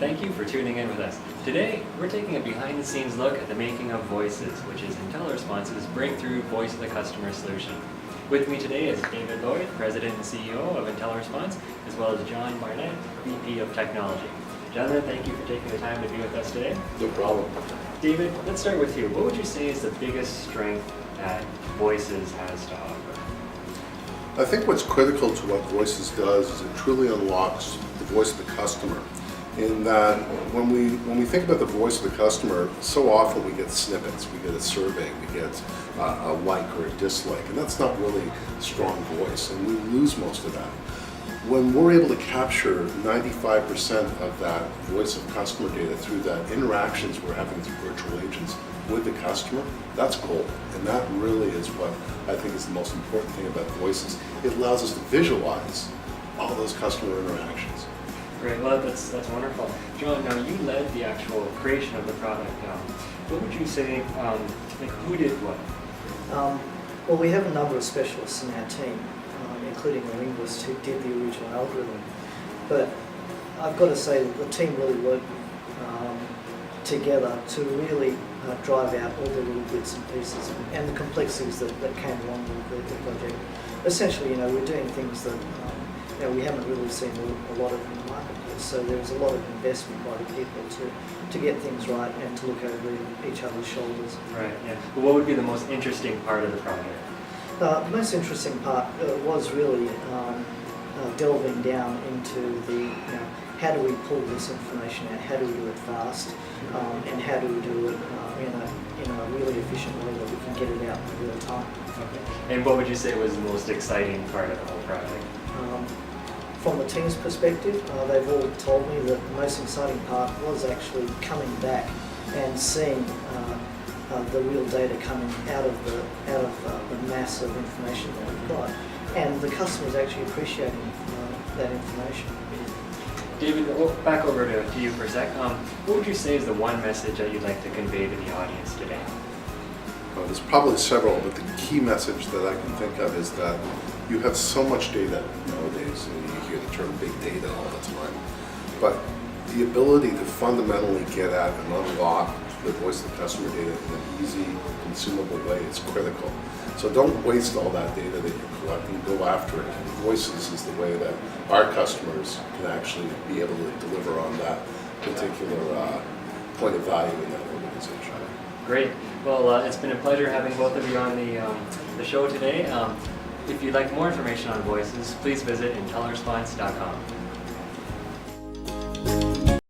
thank you for tuning in with us. Today, we're taking a behind-the-scenes look at the making of VOICES, which is IntelliResponse's breakthrough voice of the customer solution. With me today is David Lloyd, President and CEO of IntelliResponse, as well as John Barnett, VP of Technology. Gentlemen, thank you for taking the time to be with us today. No problem. David, let's start with you. What would you say is the biggest strength that VOICES has to offer? I think what's critical to what VOICES does is it truly unlocks the voice of the customer. In that, when we think about the voice of the customer, so often we get snippets, we get a survey, we get a like or a dislike, and that's not really strong voice, and we lose most of that. When we're able to capture 95% of that voice of customer data through that interactions we're having through virtual agents with the customer, that's gold. And that really is what I think is the most important thing about VOICES. It allows us to visualize all those customer interactions. Great, well that's wonderful. John, now you led the actual creation of the product. What would you say, who did what? Well, we have a number of specialists in our team, including a linguist who did the original algorithm. But I've got to say that the team really worked together to really drive out all the little bits and pieces and the complexities that came along with the project. Essentially, we're doing things that we haven't really seen a lot of in the marketplace. So there was a lot of investment by the people to get things right and to look over each other's shoulders. Right. Yeah. Well, what would be the most interesting part of the project? The most interesting part was really delving down into the how do we pull this information out, how do we do it fast, and how do we do it in a really efficient way that we can get it out in real time. Okay. And what would you say was the most exciting part of the whole project? From the team's perspective, they've all told me that the most exciting part was actually coming back and seeing the real data coming out of the mass of information that we've got, and the customers actually appreciating that information. David, back over to you for a sec. What would you say is the one message that you'd like to convey to the audience today? There's probably several, but the key message that I can think of is that you have so much data nowadays, and you hear the term big data all the time, but the ability to fundamentally get at and unlock the voice of the customer data in an easy, consumable way is critical. So don't waste all that data that you're collecting, go after it. And VOICES is the way that our customers can actually be able to deliver on that particular point of value in that organization. Great. Well, it's been a pleasure having both of you on the show today. If you'd like more information on VOICES, please visit IntelliResponse.com.